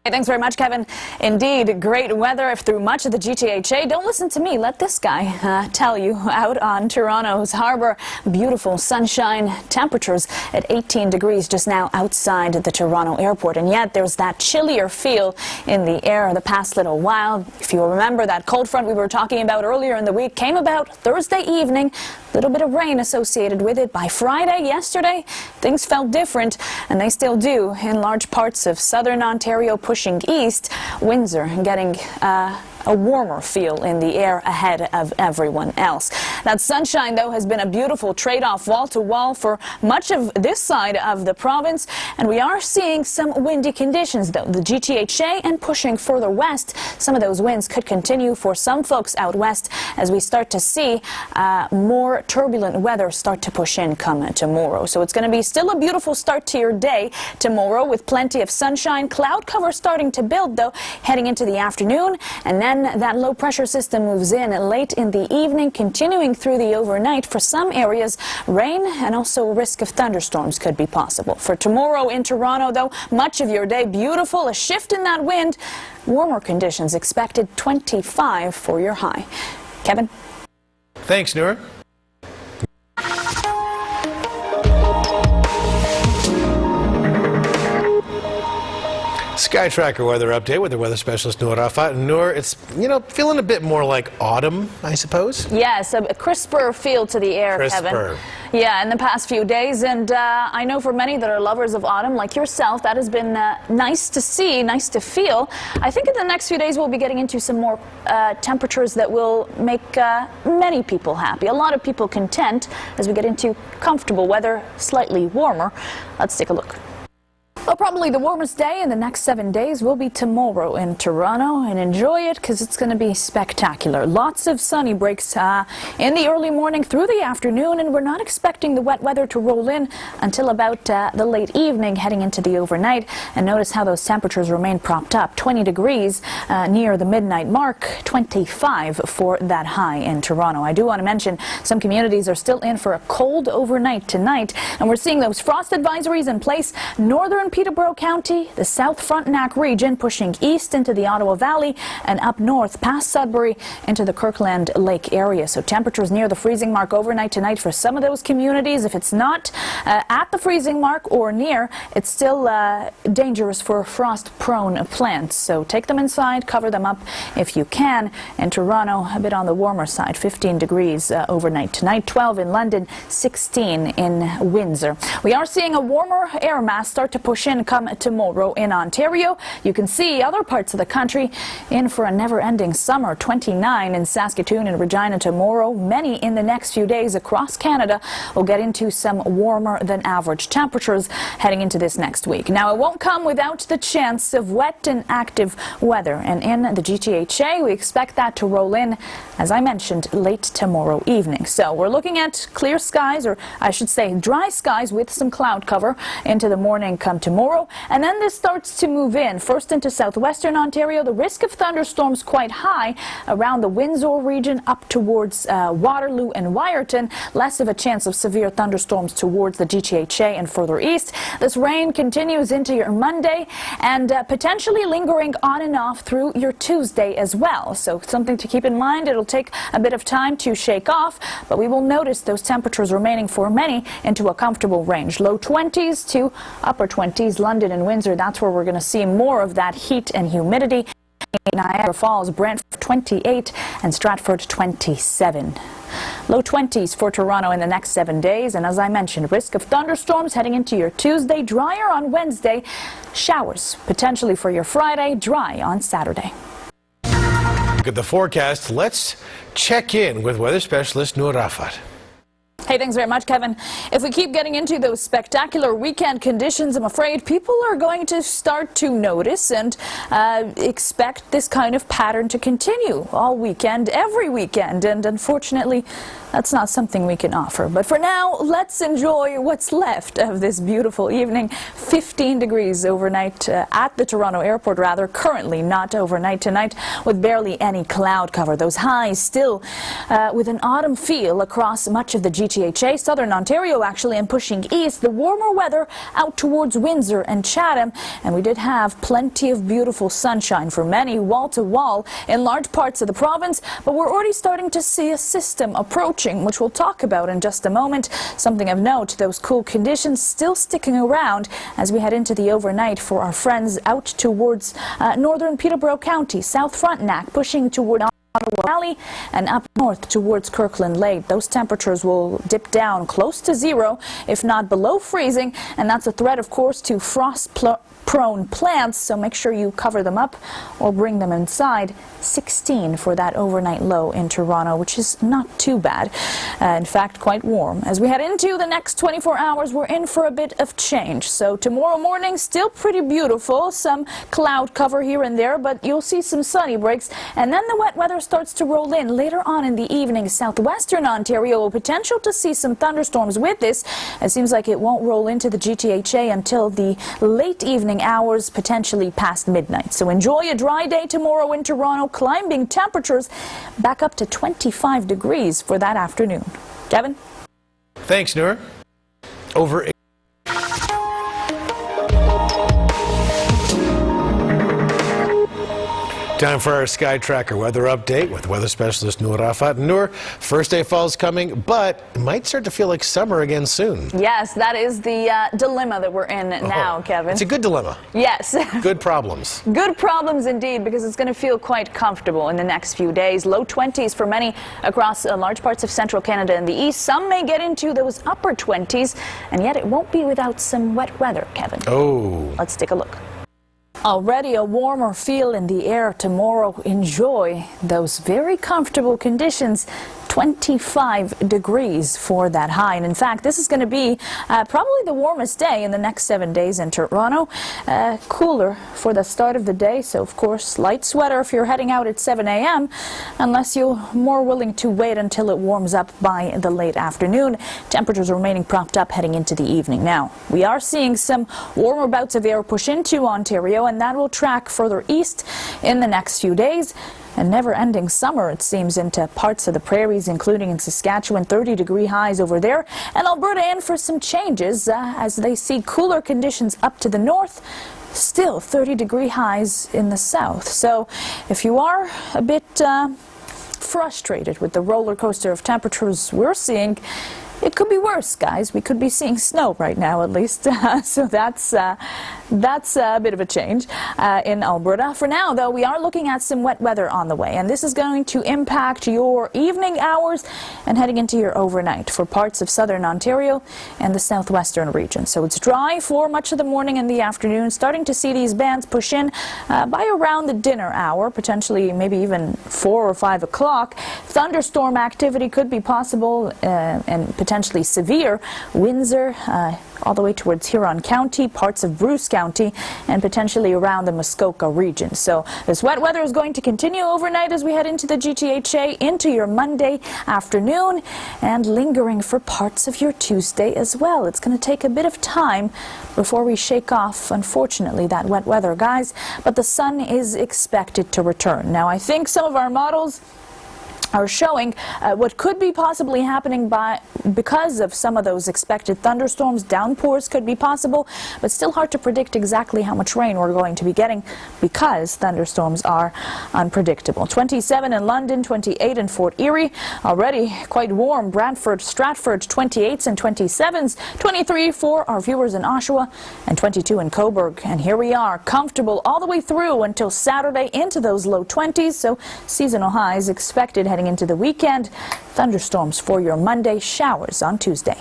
Thanks very much, Kevin. Indeed, great weather through much of the GTHA. Don't listen to me. Let this guy tell you. Out on Toronto's harbour, beautiful sunshine, temperatures at 18 degrees just now outside the Toronto airport. And yet there's that chillier feel in the air the past little while. If you remember, that cold front we were talking about earlier in the week came about Thursday evening. A little bit of rain associated with it. By Friday, yesterday, things felt different, and they still do in large parts of southern Ontario, pushing east. Windsor getting a warmer feel in the air ahead of everyone else. That sunshine, though, has been a beautiful trade-off wall-to-wall for much of this side of the province, and we are seeing some windy conditions, though. The GTHA and pushing further west, some of those winds could continue for some folks out west as we start to see more turbulent weather start to push in come tomorrow. So it's going to be still a beautiful start to your day tomorrow with plenty of sunshine. Cloud cover starting to build, though, heading into the afternoon, and then that low pressure system moves in late in the evening, continuing through the overnight. For some areas, rain and also a risk of thunderstorms could be possible. For tomorrow in Toronto, though, much of your day beautiful. A shift in that wind. Warmer conditions expected, 25 for your high. Kevin? Thanks, Noor. Sky Tracker weather update with the weather specialist Noor Rafat. Noor, it's, feeling a bit more like autumn, I suppose? Yes, a crisper feel to the air, Crisper. Kevin. Yeah, in the past few days, and I know for many that are lovers of autumn, like yourself, that has been nice to see, nice to feel. I think in the next few days we'll be getting into some more temperatures that will make many people happy, a lot of people content as we get into comfortable weather, slightly warmer. Let's take a look. Well, probably the warmest day in the next 7 days will be tomorrow in Toronto, and enjoy it because it's going to be spectacular. Lots of sunny breaks in the early morning through the afternoon, and we're not expecting the wet weather to roll in until about the late evening heading into the overnight. And notice how those temperatures remain propped up. 20 degrees near the midnight mark, 25 for that high in Toronto. I do want to mention some communities are still in for a cold overnight tonight, and we're seeing those frost advisories in place. Northern Peterborough County, the South Frontenac region pushing east into the Ottawa Valley and up north past Sudbury into the Kirkland Lake area. So temperatures near the freezing mark overnight tonight for some of those communities. If it's not at the freezing mark or near, it's still dangerous for frost-prone plants. So take them inside, cover them up if you can. In Toronto, a bit on the warmer side, 15 degrees overnight tonight, 12 in London, 16 in Windsor. We are seeing a warmer air mass start to push in come tomorrow in Ontario. You can see other parts of the country in for a never-ending summer. 29 in Saskatoon and Regina tomorrow. Many in the next few days across Canada will get into some warmer than average temperatures heading into this next week. Now, it won't come without the chance of wet and active weather, and in the GTHA we expect that to roll in, as I mentioned, late tomorrow evening. So we're looking at clear skies, or I should say dry skies with some cloud cover into the morning come tomorrow, and then this starts to move in first into southwestern Ontario. The risk of thunderstorms quite high around the Windsor region up towards Waterloo and Wyerton. Less of a chance of severe thunderstorms towards the GTHA and further east. This rain continues into your Monday and potentially lingering on and off through your Tuesday as well. So something to keep in mind. It'll take a bit of time to shake off, but we will notice those temperatures remaining for many into a comfortable range. Low 20s to upper 20s. London and Windsor, that's where we're going to see more of that heat and humidity. Niagara Falls, Brantford 28 and Stratford 27. Low 20s for Toronto in the next 7 days, and as I mentioned, risk of thunderstorms heading into your Tuesday, drier on Wednesday, showers potentially for your Friday, dry on Saturday. Look at the forecast. Let's check in with weather specialist Noor Rafat. Hey, thanks very much, Kevin. If we keep getting into those spectacular weekend conditions, I'm afraid people are going to start to notice and expect this kind of pattern to continue all weekend, every weekend, and unfortunately, that's not something we can offer. But for now, let's enjoy what's left of this beautiful evening. 15 degrees overnight at the Toronto airport, rather. Currently not overnight tonight, with barely any cloud cover. Those highs still with an autumn feel across much of the GT GTHA, southern Ontario actually, and pushing east, the warmer weather out towards Windsor and Chatham. And we did have plenty of beautiful sunshine for many, wall to wall in large parts of the province. But we're already starting to see a system approaching, which we'll talk about in just a moment. Something of note, those cool conditions still sticking around as we head into the overnight for our friends out towards northern Peterborough County, South Frontenac, pushing toward Ottawa Valley and up north towards Kirkland Lake. Those temperatures will dip down close to zero, if not below freezing, and that's a threat, of course, to frost-prone plants, so make sure you cover them up or bring them inside. 16 for that overnight low in Toronto, which is not too bad. In fact, quite warm. As we head into the next 24 hours, we're in for a bit of change. So tomorrow morning, still pretty beautiful. Some cloud cover here and there, but you'll see some sunny breaks. And then the wet weather starts to roll in later on in the evening. Southwestern Ontario, potential to see some thunderstorms with this. It seems like it won't roll into the GTHA until the late evening hours, potentially past midnight. So enjoy a dry day tomorrow in Toronto, climbing temperatures back up to 25 degrees for that afternoon. Kevin? Thanks, Noor. Over. Time for our Sky Tracker weather update with weather specialist Noor Rafat. Noor, first day of fall is coming, but it might start to feel like summer again soon. Yes, that is the dilemma that we're in now, Kevin. It's a good dilemma. Yes. Good problems. Good problems indeed, because it's going to feel quite comfortable in the next few days. Low 20s for many across large parts of central Canada and the east. Some may get into those upper 20s, and yet it won't be without some wet weather, Kevin. Oh. Let's take a look. Already a warmer feel in the air tomorrow. Enjoy those very comfortable conditions. 25 degrees for that high. And in fact, this is going to be probably the warmest day in the next 7 days in Toronto. Cooler for the start of the day. So, of course, light sweater if you're heading out at 7 a.m. unless you're more willing to wait until it warms up by the late afternoon. Temperatures remaining propped up heading into the evening. Now, we are seeing some warmer bouts of air push into Ontario, and that will track further east in the next few days. A never-ending summer, it seems, into parts of the prairies, including in Saskatchewan, 30-degree highs over there, and Alberta in for some changes as they see cooler conditions up to the north, still 30-degree highs in the south. So if you are a bit frustrated with the roller coaster of temperatures we're seeing, it could be worse, guys. We could be seeing snow right now, at least. So that's a bit of a change in Alberta. For now, though, we are looking at some wet weather on the way, and this is going to impact your evening hours and heading into your overnight for parts of southern Ontario and the southwestern region. So it's dry for much of the morning and the afternoon, starting to see these bands push in by around the dinner hour, potentially maybe even 4 or 5 o'clock. Thunderstorm activity could be possible and potentially severe. Windsor, all the way towards Huron County, parts of Bruce County, and potentially around the Muskoka region. So this wet weather is going to continue overnight as we head into the GTHA, into your Monday afternoon, and lingering for parts of your Tuesday as well. It's going to take a bit of time before we shake off, unfortunately, that wet weather, guys, but the sun is expected to return. Now, I think some of our models are showing what could be possibly happening because of some of those expected thunderstorms. Downpours could be possible, but still hard to predict exactly how much rain we're going to be getting because thunderstorms are unpredictable. 27 in London, 28 in Fort Erie, already quite warm. Brantford, Stratford, 28s and 27s, 23 for our viewers in Oshawa, and 22 in Cobourg. And here we are, comfortable all the way through until Saturday into those low 20s, so seasonal highs expected heading into the weekend. Thunderstorms for your Monday, showers on Tuesday.